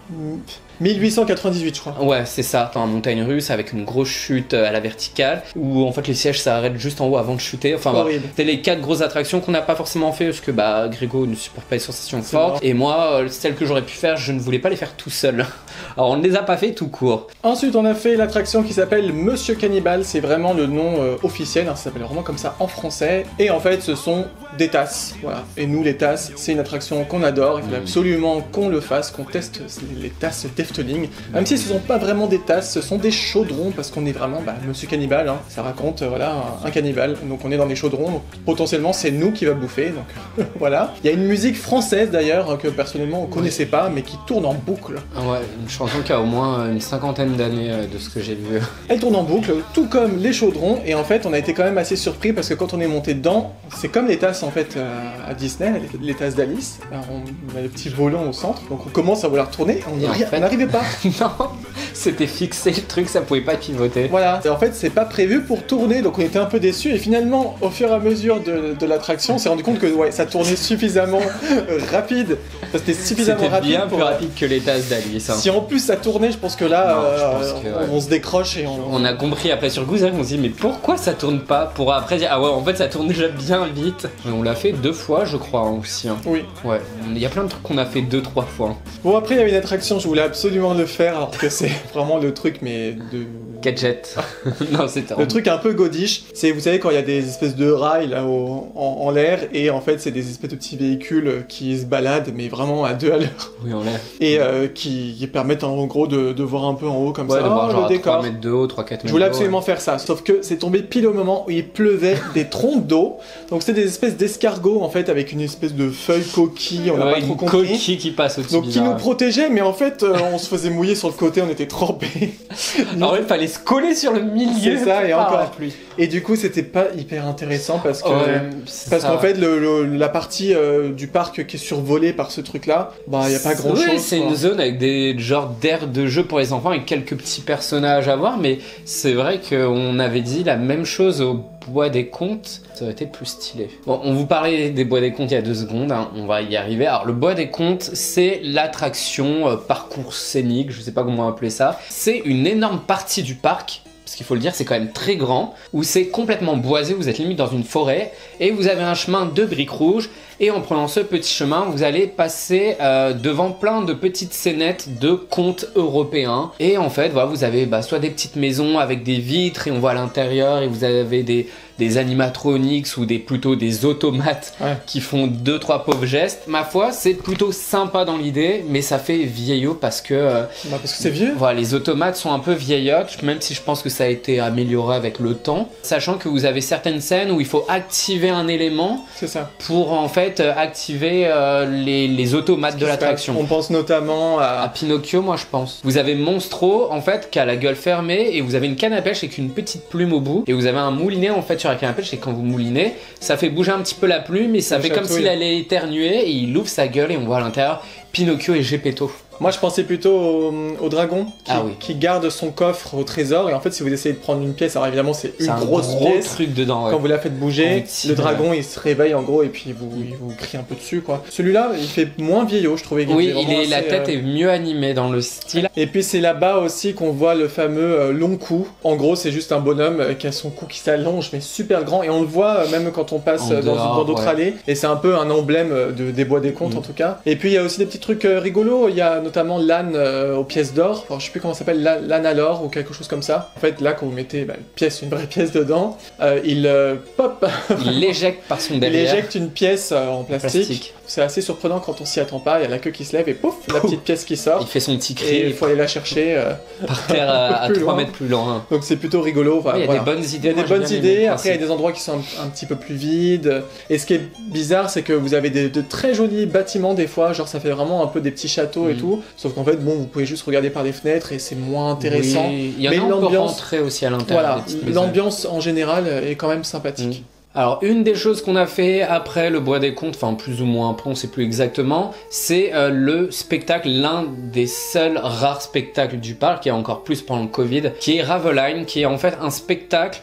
1898, je crois. Ouais, c'est ça, dans la montagne russe avec une grosse chute à la verticale où en fait les sièges s'arrêtent juste en haut avant de chuter. Enfin, c'était les 4 grosses attractions qu'on n'a pas forcément fait parce que Grégo ne supporte pas les sensations fortes. Et moi, celles que j'aurais pu faire, je ne voulais pas les faire tout seul. Alors on ne les a pas fait tout court. Ensuite, on a fait l'attraction qui s'appelle Monsieur Cannibal. C'est vraiment le nom officiel, hein, ça s'appelle vraiment comme ça en français. Et en fait, ce sont des tasses. Voilà. Et nous, les tasses, c'est une attraction qu'on adore. Il faut absolument qu'on le fasse, qu'on teste les tasses d'Efteling. Même si ce ne sont pas vraiment des tasses, ce sont des chaudrons parce qu'on est vraiment Monsieur Cannibal. Hein. Ça raconte un cannibale. Donc on est dans des chaudrons. Donc, potentiellement, c'est nous qui va bouffer. Donc voilà. Il y a une musique française d'ailleurs que personnellement on connaissait pas, mais qui tourne en boucle. Ouais, une chanson qui a au moins une 50aine d'années de ce que j'ai vu. Elle tourne en boucle, tout comme les chaudrons. Et en fait, on a été quand même assez surpris parce que quand on est monté dedans, c'est comme les tasses en fait à Disney, les tasses d'Alice. On a le petit volant au centre, donc on commence à vouloir tourner. On n'arrivait pas. Non, c'était fixé le truc, ça pouvait pas pivoter. Voilà. En fait, c'est pas prévu pour tourner, donc on était un peu déçus. Et finalement, au fur et à mesure de l'attraction, on s'est rendu compte que ça tournait suffisamment rapide. C'était suffisamment rapide. Bien plus rapide que les tasses d'Alice. Hein. Si en plus ça tournait, je pense que là, on se décroche et on a compris après sur Goose, on se dit mais pourquoi ça tourne pas? Pour après dire ah ouais, en fait ça tourne déjà bien vite. Mais on l'a fait 2 fois, je crois aussi. Hein. Oui. Ouais. Il y a plein de trucs qu'on a fait 2-3 fois. Hein. Bon après il y avait une attraction, je voulais absolument le faire alors que c'est vraiment le truc mais de gadget. Non, c'est le truc un peu godiche. C'est, vous savez, quand il y a des espèces de rails là en l'air et en fait c'est des espèces de petits véhicules qui se baladent mais vraiment à 2 à l'heure. Oui, en l'air. Et qui permettent en gros de voir un peu en haut comme ça. De voir genre le décor. 3 mètres de haut, 3-4 mètres de haut. Je voulais absolument faire ça, sauf que c'est tombé pile au moment où il pleuvait des trompes d'eau. Donc c'était des espèces d'escargots en fait avec une espèce de feuille coquille, on n'a pas trop compris. Une coquille qui passe au-dessus. Donc qui nous protégeait, mais en fait on se faisait mouiller sur le côté, on était trempés. Alors il fallait se coller sur le milieu. C'est ça, et encore la pluie. Et du coup c'était pas hyper intéressant parce que qu'en fait la partie du parc qui est survolée par ce truc là, il y a pas grand chose. Oui, c'est une zone avec des genres d'aires de jeu pour les enfants avec quelques petits personnages à voir, mais c'est vrai qu'on avait dit la même chose au Bois des Contes, ça aurait été plus stylé. Bon, on vous parlait des Bois des Contes il y a 2 secondes, hein, on va y arriver. Alors le Bois des Contes, c'est l'attraction parcours scénique, je sais pas comment appeler ça. C'est une énorme partie du parc, parce qu'il faut le dire, c'est quand même très grand, où c'est complètement boisé, vous êtes limite dans une forêt, et vous avez un chemin de briques rouges, et en prenant ce petit chemin, vous allez passer devant plein de petites scénettes de contes européens. Et en fait, voilà, vous avez soit des petites maisons avec des vitres, et on voit à l'intérieur, et vous avez des animatronics ou plutôt des automates qui font 2-3 pauvres gestes. Ma foi, c'est plutôt sympa dans l'idée, mais ça fait vieillot parce que... parce que c'est vieux. Voilà, les automates sont un peu vieillottes, même si je pense que ça a été amélioré avec le temps. Sachant que vous avez certaines scènes où il faut activer un élément pour en fait activer les automates de l'attraction. On pense notamment à Pinocchio, moi je pense. Vous avez Monstro en fait qui a la gueule fermée et vous avez une canne à pêche avec une petite plume au bout et vous avez un moulinet en fait sur la canne à pêche et quand vous moulinez ça fait bouger un petit peu la plume et ça fait comme s'il allait éternuer et il ouvre sa gueule et on voit à l'intérieur Pinocchio et Geppetto. Moi je pensais plutôt au dragon qui garde son coffre au trésor et en fait si vous essayez de prendre une pièce, alors évidemment c'est une grosse pièce, truc dedans, quand vous la faites bouger, le dragon il se réveille en gros et puis il vous crie un peu dessus quoi. Celui-là il fait moins vieillot je trouvais. Oui, la tête est mieux animée dans le style. Et puis c'est là-bas aussi qu'on voit le fameux long cou. En gros c'est juste un bonhomme qui a son cou qui s'allonge mais super grand et on le voit même quand on passe dans d'autres allées et c'est un peu un emblème des Bois des Contes en tout cas. Et puis il y a aussi des petits trucs rigolos, il y a notamment l'âne aux pièces d'or, alors, je sais plus comment ça s'appelle, l'âne à l'or ou quelque chose comme ça. En fait là quand vous mettez une vraie pièce dedans, il pop, il l'éjecte par son derrière. Il éjecte une pièce en plastique. C'est assez surprenant quand on s'y attend pas, il y a la queue qui se lève et pouf, la petite pièce qui sort. Il fait son petit cri. Et il faut aller la chercher par terre à 3 mètres plus loin. Donc c'est plutôt rigolo. Il y a des bonnes idées. Il y a des bonnes idées, après il y a des endroits qui sont un petit peu plus vides. Et ce qui est bizarre, c'est que vous avez de très jolis bâtiments des fois, genre ça fait vraiment un peu des petits châteaux et tout. Sauf qu'en fait, vous pouvez juste regarder par les fenêtres et c'est moins intéressant. Oui, il y en a un peu rentré aussi à l'intérieur. Voilà, l'ambiance en général est quand même sympathique. Alors une des choses qu'on a fait après le Bois des Contes, enfin plus ou moins après, on sait plus exactement, c'est le spectacle, l'un des seuls rares spectacles du parc, et encore plus pendant le Covid, qui est Raveline, qui est en fait un spectacle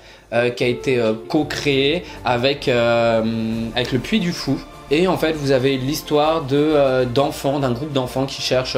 qui a été co-créé avec le Puy du Fou. Et en fait vous avez l'histoire d'un groupe d'enfants qui cherchent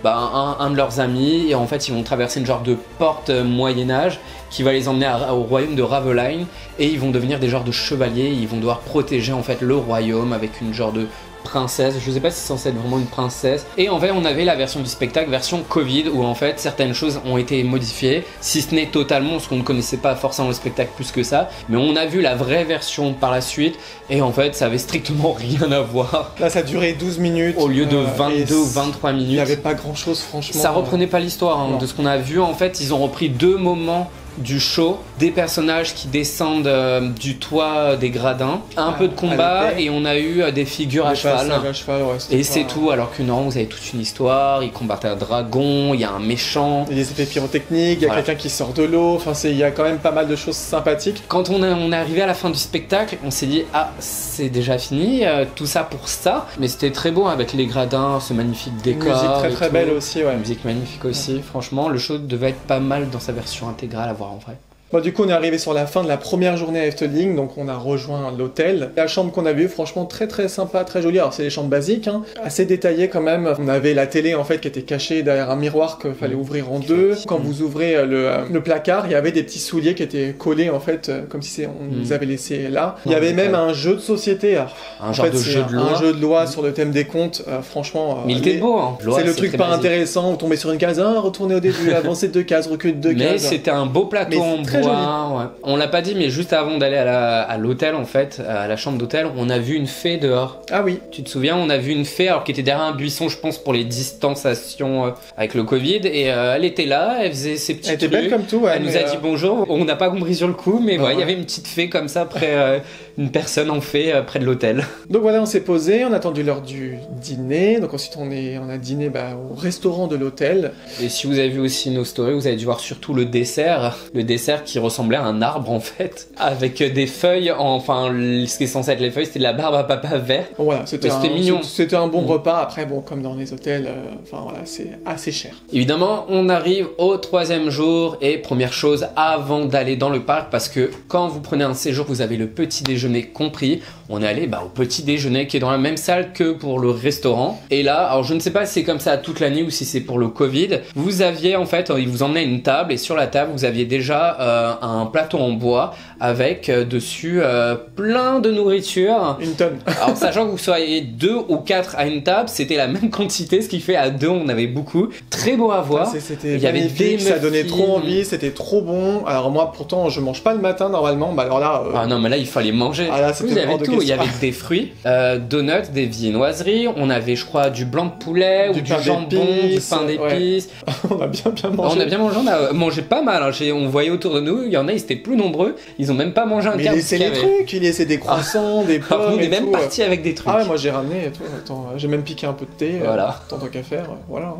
un de leurs amis, et en fait ils vont traverser une genre de porte Moyen-Âge qui va les emmener au royaume de Raveline, et ils vont devenir des genres de chevaliers, ils vont devoir protéger en fait le royaume avec une genre de princesse, je sais pas si c'est censé être vraiment une princesse. Et en fait on avait la version du spectacle, version Covid, où en fait certaines choses ont été modifiées, si ce n'est totalement, parce qu'on ne connaissait pas forcément le spectacle plus que ça, mais on a vu la vraie version par la suite, et en fait ça avait strictement rien à voir. Là ça durait 12 minutes. Au lieu de 22 ou 23 minutes. Il n'y avait pas grand chose franchement. Ça reprenait pas l'histoire, hein. De ce qu'on a vu en fait, ils ont repris 2 moments du show, des personnages qui descendent du toit des gradins, un peu de combat, et on a eu des figures à cheval. Et c'est tout, alors que normalement vous avez toute une histoire, ils combattent un dragon, il y a un méchant. Il y a des effets pyrotechniques, il y a quelqu'un qui sort de l'eau, enfin il y a quand même pas mal de choses sympathiques. Quand on est arrivé à la fin du spectacle, on s'est dit ah c'est déjà fini, tout ça pour ça, mais c'était très beau avec les gradins, ce magnifique décor. Musique très belle aussi, ouais. Musique magnifique aussi, franchement le show devait être pas mal dans sa version intégrale à voir en vrai. Bon, du coup, on est arrivé sur la fin de la première journée à Efteling, donc on a rejoint l'hôtel. La chambre qu'on a vue, franchement, très sympa, très jolie. Alors, c'est des chambres basiques, hein, assez détaillées quand même. On avait la télé, en fait, qui était cachée derrière un miroir qu'il fallait ouvrir en 2. Quand vous ouvrez le placard, il y avait des petits souliers qui étaient collés, en fait, comme si on les avait laissés là. Il y avait même un jeu de société. Alors, un genre de jeu de loi. Un jeu de loi sur le thème des contes, franchement. Mais il était beau, hein. C'est le truc pas intéressant, vous tombez sur une case, retournez au début, avancez 2 cases, reculez 2 cases. Mais c'était un beau plateau en bois. Ouais. On l'a pas dit, mais juste avant d'aller à l'hôtel, en fait, à la chambre d'hôtel, on a vu une fée dehors. Ah oui. Tu te souviens, on a vu une fée, alors qui était derrière un buisson, je pense, pour les distanciations avec le Covid, et elle était là, elle faisait ses petits trucs. Elle était belle comme tout, ouais, elle nous a dit bonjour. On n'a pas compris sur le coup, mais il y avait une petite fée comme ça, près une personne en fée près de l'hôtel. Donc voilà, on s'est posé, on a attendu l'heure du dîner, donc ensuite on a dîné au restaurant de l'hôtel. Et si vous avez vu aussi nos stories, vous avez dû voir surtout le dessert qui ressemblait à un arbre en fait, avec des feuilles, enfin ce qui est censé être les feuilles, c'était de la barbe à papa vert. Voilà, c'était mignon. C'était un bon repas, après bon, comme dans les hôtels, enfin voilà, c'est assez cher. Évidemment, on arrive au 3e jour, et première chose, avant d'aller dans le parc, parce que quand vous prenez un séjour, vous avez le petit déjeuner compris, on est allé au petit déjeuner qui est dans la même salle que pour le restaurant. Et là, alors je ne sais pas si c'est comme ça toute l'année ou si c'est pour le Covid, vous aviez en fait, ils vous emmenaient une table, et sur la table vous aviez déjà un plateau en bois avec dessus plein de nourriture. Une tonne. Alors sachant que vous soyez 2 ou 4 à une table, c'était la même quantité, ce qui fait à 2 on avait beaucoup. Très beau à voir. C'était magnifique, ça donnait trop envie, c'était trop bon. Alors moi pourtant je mange pas le matin normalement, alors là... Ah non mais là il fallait manger. Ah là c'était hors de question. Il y avait des fruits, donuts, des viennoiseries, on avait je crois du blanc de poulet, ou du jambon, du pain d'épices. Ouais. On a bien mangé. On a bien mangé, on a mangé pas mal, hein. On voyait autour de nous, il y en a, ils étaient plus nombreux, ils ont même pas mangé un quart. Mais c'est les trucs, il laissait des croissants, des pommes. On est même parti avec des trucs. Ah ouais, moi j'ai ramené et tout. Attends, j'ai même piqué un peu de thé. Voilà. Tant qu'à faire, voilà.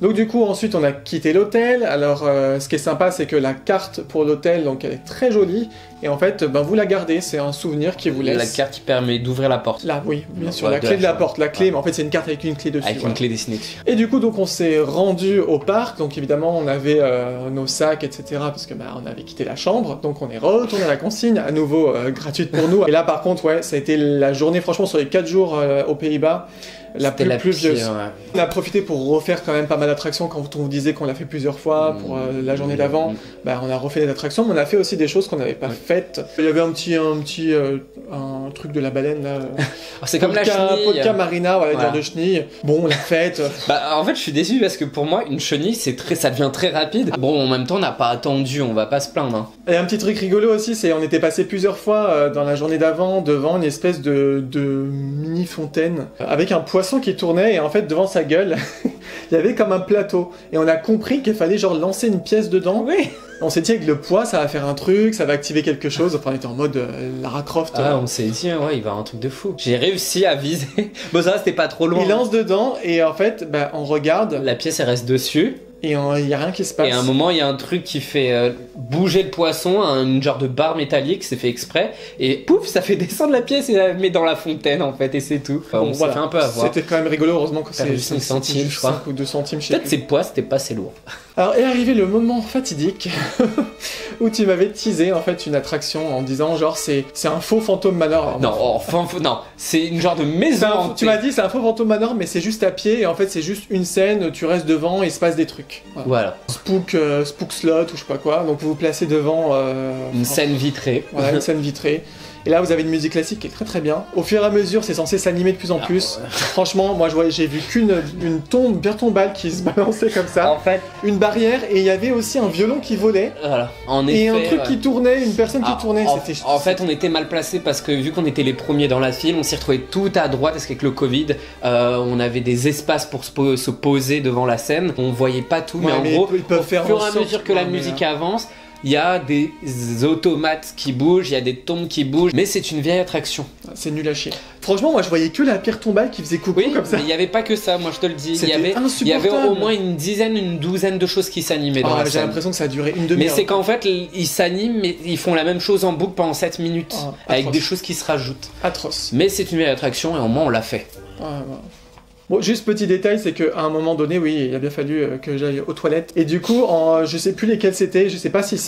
Donc du coup ensuite on a quitté l'hôtel. Alors ce qui est sympa c'est que la carte pour l'hôtel, donc elle est très jolie. Et en fait, vous la gardez, c'est un souvenir qui vous laisse. La carte qui permet d'ouvrir la porte. Là, oui, bien sûr, la clé de la porte, la clé, mais en fait c'est une carte avec une clé dessus. Avec une clé dessinée dessus. Et du coup, donc on s'est rendu au parc, donc évidemment on avait nos sacs, etc. Parce que on avait quitté la chambre, donc on est retourné à la consigne, à nouveau gratuite pour nous. Et là par contre, ouais, ça a été la journée, franchement, sur les 4 jours aux Pays-Bas, la plus pluvieuse. Ouais. On a profité pour refaire quand même pas mal d'attractions. Quand on vous disait qu'on l'a fait plusieurs fois pour la journée d'avant, on a refait des attractions, mais on a fait aussi des choses qu'on n'avait pas faites. Il y avait un truc de la baleine là. C'est comme la chenille. Podka marina, voilà, dire de chenille. Bon, on l'a faite. En fait, je suis déçu parce que pour moi, une chenille, ça devient très rapide. Bon, en même temps, on n'a pas attendu, on va pas se plaindre. Hein. Et un petit truc rigolo aussi, c'est on était passé plusieurs fois dans la journée d'avant devant une espèce de mini fontaine avec un poisson qui tournait, et en fait devant sa gueule il y avait comme un plateau, et on a compris qu'il fallait genre lancer une pièce dedans. Oui. On s'est dit avec le poids ça va faire un truc, ça va activer quelque chose. Enfin on était en mode Lara Croft. On s'est dit ouais, il va y avoir un truc de fou. J'ai réussi à viser. Bon ça c'était pas trop loin. Il lance dedans et en fait on regarde. La pièce elle reste dessus. et il y a rien qui se passe. Et à un moment, il y a un truc qui fait bouger le poisson, une genre de barre métallique, c'est fait exprès, et pouf, ça fait descendre la pièce et la met dans la fontaine en fait, et c'est tout. Enfin, bon, ça fait un peu avoir. C'était quand même rigolo, heureusement que c'est 5 centimes, je crois. 5 ou 2 centimes, je sais Peut-être ses poids, c'était pas assez lourd. Alors est arrivé le moment fatidique où tu m'avais teasé en fait une attraction en disant genre c'est un faux fantôme manor. Non, non, c'est une genre de maison. Tu m'as dit c'est un faux fantôme manor mais c'est juste à pied et en fait c'est juste une scène, tu restes devant et il se passe des trucs. Voilà. Spook slot ou je sais pas quoi, donc vous vous placez devant... une scène vitrée. Voilà, une scène vitrée. Et là, vous avez une musique classique qui est très très bien. Au fur et à mesure, c'est censé s'animer de plus en plus. Ouais. Franchement, moi, j'ai vu une pierre tombale qui se balançait comme ça. En fait, une barrière, et il y avait aussi un violon qui volait. Voilà. En et effet, un truc qui tournait, une personne qui tournait. En fait, on était mal placés parce que vu qu'on était les premiers dans la file, on s'y retrouvait tout à droite parce qu'avec le Covid, on avait des espaces pour se poser devant la scène. On voyait pas tout, mais en gros, ils peuvent faire au fur et à mesure que la musique avance, il y a des automates qui bougent, il y a des tombes qui bougent, mais c'est une vieille attraction. C'est nul à chier. Franchement, moi je voyais que la pierre tombale qui faisait coucou comme ça. Mais il n'y avait pas que ça, moi je te le dis. Il y avait au moins une douzaine de choses qui s'animaient dans la scène. J'ai l'impression que ça a duré une demi-heure. Mais c'est qu'en fait, ils s'animent, mais ils font la même chose en boucle pendant 7 minutes, avec des choses qui se rajoutent. Atroce. Mais c'est une vieille attraction et au moins on l'a fait. Bon, juste petit détail, c'est qu'à un moment donné, oui, il a bien fallu que j'aille aux toilettes. Et du coup, je sais plus lesquelles c'était, je sais pas s'il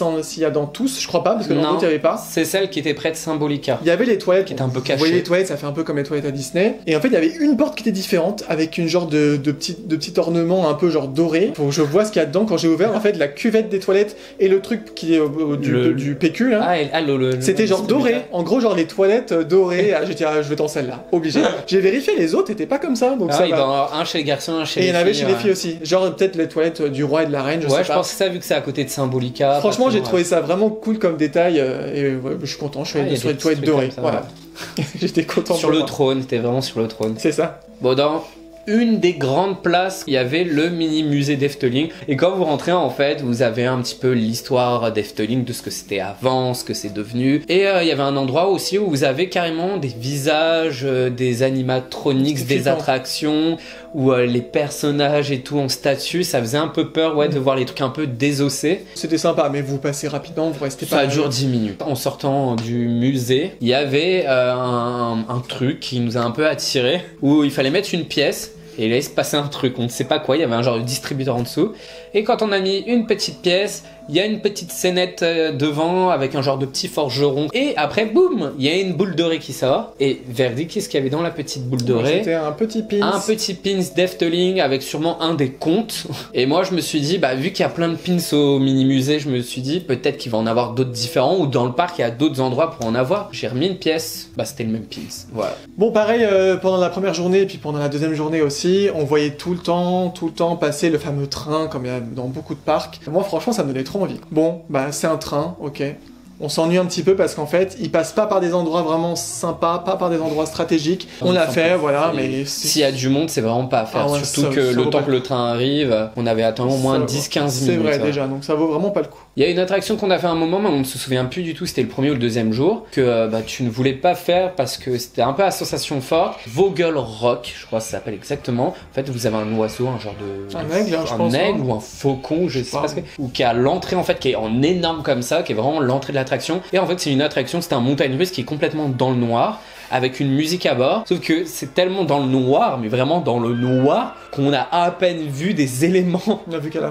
y a dans tous, je crois pas, parce que dans l'autre, il n'y avait pas. C'est celle qui était près de Symbolica. Il y avait les toilettes. Qui était un peu cachée. Vous voyez les toilettes, ça fait un peu comme les toilettes à Disney. Et en fait, il y avait une porte qui était différente, avec une genre de petit ornement un peu genre doré. Faut que je vois ce qu'il y a dedans. Quand j'ai ouvert, en fait, la cuvette des toilettes et le truc qui est du PQ, là. C'était genre doré. En gros, genre les toilettes dorées. J'ai dit, je vais dans celle-là. Obligé. J'ai vérifié, les autres étaient pas comme ça. Donc il doit y en avoir un chez les garçons, un chez les filles. Et il y en avait chez les filles aussi. Genre peut-être les toilettes du roi et de la reine, je sais pas. Je pense que ça, vu que c'est à côté de Symbolica. Franchement, j'ai trouvé ça vraiment cool comme détail. Et je suis content, je suis allé sur les toilettes dorées. Voilà. J'étais content. Sur le trône, t'es vraiment sur le trône. C'est ça. Bon, dans une des grandes places, il y avait le mini musée d'Efteling. Et quand vous rentrez, en fait, vous avez un petit peu l'histoire d'Efteling, de ce que c'était avant, ce que c'est devenu. Et il y avait un endroit aussi où vous avez carrément des visages, des animatronics, des attractions, où les personnages et tout en statue. Ça faisait un peu peur, de voir les trucs un peu désossés. C'était sympa, mais vous passez rapidement, vous restez pas... Ça dure 10 minutes. En sortant du musée, il y avait un truc qui nous a un peu attiré, où il fallait mettre une pièce. Et là, il se passait un truc, on ne sait pas quoi, il y avait un genre de distributeur en dessous. Et quand on a mis une petite pièce, il y a une petite scénette devant avec un genre de petit forgeron. Et après, boum, il y a une boule dorée qui sort. Et verdict, qu'est-ce qu'il y avait dans la petite boule dorée? C'était un petit pins. Un petit pins d'Efteling avec sûrement un des contes. Et moi, je me suis dit, vu qu'il y a plein de pins au mini-musée, je me suis dit, peut-être qu'il va en avoir d'autres différents ou dans le parc, il y a d'autres endroits pour en avoir. J'ai remis une pièce, c'était le même pins. Voilà. Bon, pareil, pendant la première journée et puis pendant la deuxième journée aussi, on voyait tout le temps passer le fameux train comme il y a dans beaucoup de parcs. Moi, franchement, ça me donnait trop envie. Bon, c'est un train, ok. On s'ennuie un petit peu parce qu'en fait, il passe pas par des endroits vraiment sympas, pas par des endroits stratégiques. On l'a fait, voilà, mais... S'il y a du monde, c'est vraiment pas à faire. Surtout que le temps que le train arrive, on avait attendu au moins 10-15 minutes. C'est vrai, déjà, donc ça vaut vraiment pas le coup. Il y a une attraction qu'on a fait à un moment, mais on ne se souvient plus du tout, c'était le premier ou le deuxième jour, que tu ne voulais pas faire parce que c'était un peu à sensation forte. Vogel Rock, je crois que ça s'appelle exactement. En fait, vous avez un oiseau, un genre de... Un aigle, je pense. Un aigle ou un faucon, je sais pas ce que... Ou qui a l'entrée, en fait, qui est en énorme comme ça, qui est vraiment l'entrée de l'attraction. Et en fait, c'est une attraction, c'était un montagne russe qui est complètement dans le noir, avec une musique à bord, sauf que c'est tellement dans le noir, mais vraiment dans le noir, qu'on a à peine vu des éléments. On a vu qu'à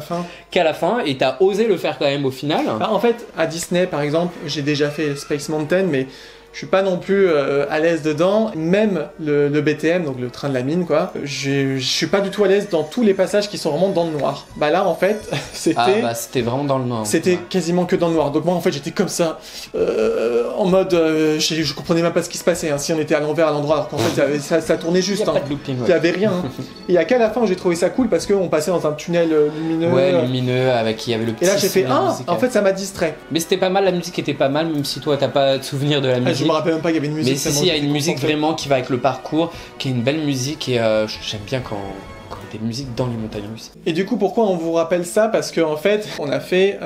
la fin. Et t'as osé le faire quand même au final. En fait, à Disney, par exemple, j'ai déjà fait Space Mountain, mais je suis pas non plus à l'aise dedans. Même le BTM, donc le train de la mine, quoi, je suis pas du tout à l'aise dans tous les passages qui sont vraiment dans le noir. Là, en fait, c'était... c'était vraiment dans le noir. C'était quasiment que dans le noir. Donc moi, en fait, j'étais comme ça, en mode... je comprenais même pas ce qui se passait, si on était à l'envers à l'endroit, alors qu'en fait, ça tournait juste. Il y a pas de looping, il y avait rien. Et à qu'à la fin, j'ai trouvé ça cool, parce qu'on passait dans un tunnel lumineux. Ouais, lumineux, avec qui il y avait le petit... Et là, j'ai fait, en fait, ça m'a distrait. Mais c'était pas mal, la musique était pas mal, même si toi, t'as pas de souvenir de la musique. Je me rappelle même pas qu'il y avait une musique. Mais si, il y a une musique vraiment qui va avec le parcours, qui est une belle musique, et j'aime bien quand il y a des musiques dans les montagnes russes. Et du coup, pourquoi on vous rappelle ça? Parce qu'en fait, on a fait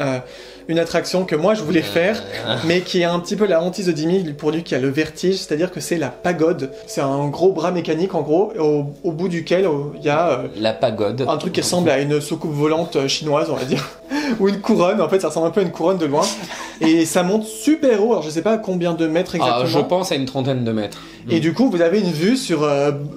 une attraction que moi je voulais faire, mais qui est un petit peu la hantise de Dimi pour lui qui a le vertige, c'est-à-dire que c'est la pagode. C'est un gros bras mécanique en gros, au bout duquel il y a la pagode. Un truc qui ressemble à une soucoupe volante chinoise, on va dire. Ou une couronne, en fait ça ressemble un peu à une couronne de loin. Et ça monte super haut, alors je sais pas combien de mètres exactement. Je pense à une trentaine de mètres. Et du coup vous avez une vue sur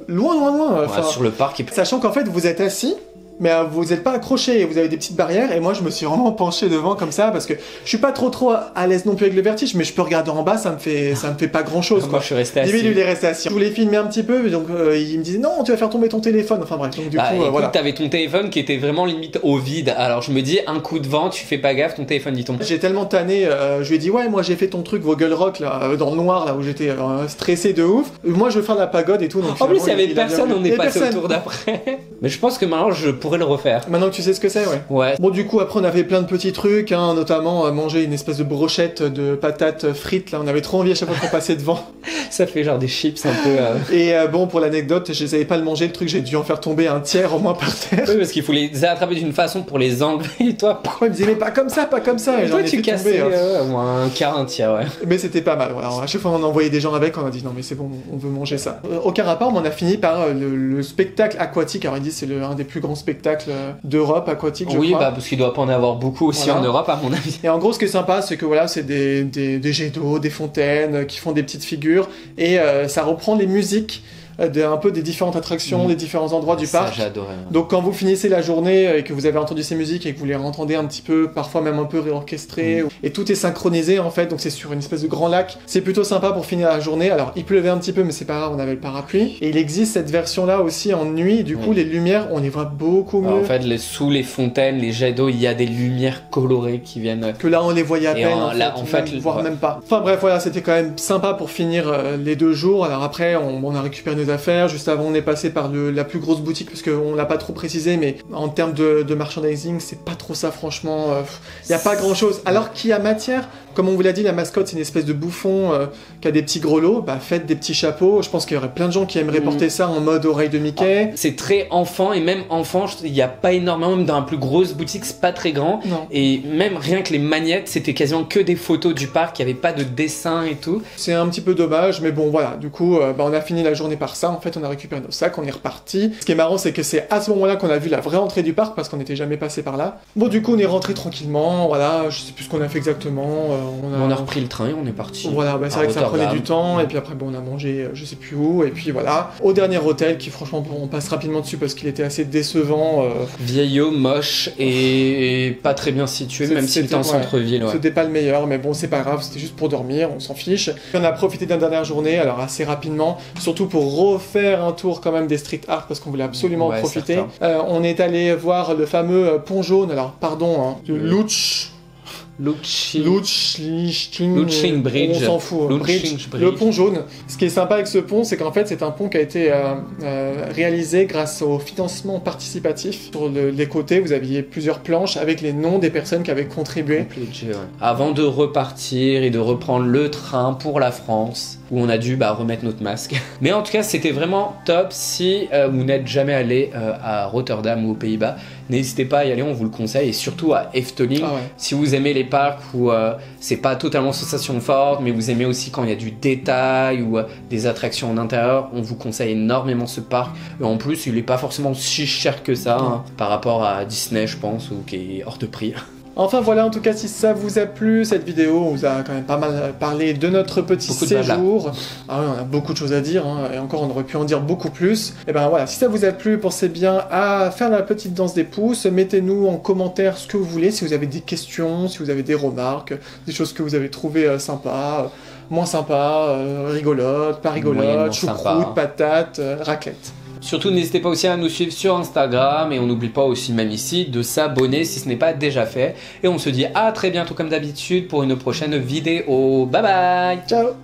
loin. Sur le parc. Sachant qu'en fait vous êtes assis, mais vous n'êtes pas accroché, vous avez des petites barrières, et moi je me suis vraiment penché devant comme ça, parce que je suis pas trop à l'aise non plus avec le vertige, mais je peux regarder en bas, ça me fait pas grand chose. Moi je suis resté assis. Lui il est resté assis. Je voulais filmer un petit peu, donc il me disait non, tu vas faire tomber ton téléphone, enfin bref, donc du coup écoute, voilà. T'avais ton téléphone qui était vraiment limite au vide, alors je me dis un coup de vent, tu fais pas gaffe, ton téléphone il tombe. J'ai tellement tanné, je lui ai dit ouais, moi j'ai fait ton truc Vogel Rock là, dans le noir, là où j'étais stressé de ouf, moi je veux faire la pagode et tout. Donc, en plus il y avait personne, on est passé au tour d'après. Mais je pense que maintenant je pourrais le refaire. Maintenant que tu sais ce que c'est, ouais. Bon, du coup, après, on avait plein de petits trucs, hein, notamment manger une espèce de brochette de patates frites, là, on avait trop envie à chaque fois qu'on passait devant. Ça fait genre des chips un peu... Et bon, pour l'anecdote, je savais pas le manger, le truc, j'ai dû en faire tomber un tiers au moins par terre. Oui, parce qu'il faut les attraper d'une façon pour les enlever, et toi... Il me disait, mais pas comme ça, et toi, tu cassais un quart, un tiers, ouais. Mais c'était pas mal, voilà. Alors, à chaque fois, on envoyait des gens avec, on a dit, non, mais c'est bon, on veut manger ça. Aucun rapport, mais on a fini par le spectacle aquatique. Alors, ils disent, c'est un des plus grands spectacles d'Europe aquatique, je crois. Parce qu'il doit pas en avoir beaucoup aussi en Europe, à mon avis. Et en gros, ce qui est sympa, c'est que voilà, c'est des jets d'eau, des fontaines qui font des petites figures, et ça reprend les musiques un peu des différentes attractions, des différents endroits du parc. J'ai adoré. Donc quand vous finissez la journée et que vous avez entendu ces musiques et que vous les entendez un petit peu, parfois même un peu réorchestrées, et tout est synchronisé en fait, donc c'est sur une espèce de grand lac. C'est plutôt sympa pour finir la journée. Alors il pleuvait un petit peu, mais c'est pas grave, on avait le parapluie. Et il existe cette version-là aussi en nuit, du coup les lumières, on les voit beaucoup mieux. En fait, sous les fontaines, les jets d'eau, il y a des lumières colorées qui viennent... Que là on les voyait à peine, voire même pas. Enfin bref, voilà, c'était quand même sympa pour finir les 2 jours. Alors après, on a récupéré nos affaires. Juste avant, on est passé par la plus grosse boutique, parce qu'on l'a pas trop précisé, mais en termes de merchandising, c'est pas trop ça, franchement. Il y a pas grand chose. Alors qu'il y a matière, comme on vous l'a dit, la mascotte, c'est une espèce de bouffon qui a des petits grelots. Bah, faites des petits chapeaux. Je pense qu'il y aurait plein de gens qui aimeraient porter ça en mode oreille de Mickey. C'est très enfant, et même enfant, il y a pas énormément, même dans la plus grosse boutique, c'est pas très grand. Non. Et même rien que les magnettes, c'était quasiment que des photos du parc, il y avait pas de dessin et tout. C'est un petit peu dommage, mais bon, voilà. Du coup, on a fini la journée par ça. En fait, on a récupéré nos sacs, on est reparti. Ce qui est marrant, c'est que c'est à ce moment-là qu'on a vu la vraie entrée du parc, parce qu'on n'était jamais passé par là. Bon, du coup, on est rentré tranquillement, voilà, je sais plus ce qu'on a fait exactement. On a repris le train et on est parti. Voilà, bah, c'est vrai que ça prenait du temps, et puis après, bon, on a mangé je sais plus où, et puis voilà. Au dernier hôtel, qui franchement, on passe rapidement dessus parce qu'il était assez décevant. Vieillot, moche, et pas très bien situé, même si c'était en centre-ville. Ouais. C'était pas le meilleur, mais bon, c'est pas grave, c'était juste pour dormir, on s'en fiche. On a profité de la dernière journée, alors assez rapidement, surtout pour refaire un tour quand même des street art, parce qu'on voulait absolument en profiter. On est allé voir le fameux pont jaune, alors pardon, hein, de Lutsching Bridge. On s'en fout. Bridge. Le pont jaune. Ce qui est sympa avec ce pont, c'est qu'en fait, c'est un pont qui a été réalisé grâce au financement participatif. Sur les côtés, vous aviez plusieurs planches avec les noms des personnes qui avaient contribué. Avant de repartir et de reprendre le train pour la France, où on a dû remettre notre masque. Mais en tout cas, c'était vraiment top. Si vous n'êtes jamais allé à Rotterdam ou aux Pays-Bas, n'hésitez pas à y aller, on vous le conseille. Et surtout à Efteling, si vous aimez les parcs où c'est pas totalement sensation forte, mais vous aimez aussi quand il y a du détail ou des attractions en intérieur, on vous conseille énormément ce parc. Et en plus, il est pas forcément si cher que ça par rapport à Disney, je pense, ou qui est hors de prix. Enfin voilà, en tout cas, si ça vous a plu, cette vidéo, on vous a quand même pas mal parlé de notre petit séjour. Ah oui, on a beaucoup de choses à dire, hein, et encore on aurait pu en dire beaucoup plus. Et ben voilà, si ça vous a plu, pensez bien à faire la petite danse des pouces, mettez-nous en commentaire ce que vous voulez, si vous avez des questions, si vous avez des remarques, des choses que vous avez trouvées sympas, moins sympas, rigolotes, pas rigolotes, choucroute, patates, raclette. Surtout, n'hésitez pas aussi à nous suivre sur Instagram, et on n'oublie pas aussi, même ici, de s'abonner si ce n'est pas déjà fait. Et on se dit à très bientôt comme d'habitude pour une prochaine vidéo. Bye bye. Ciao.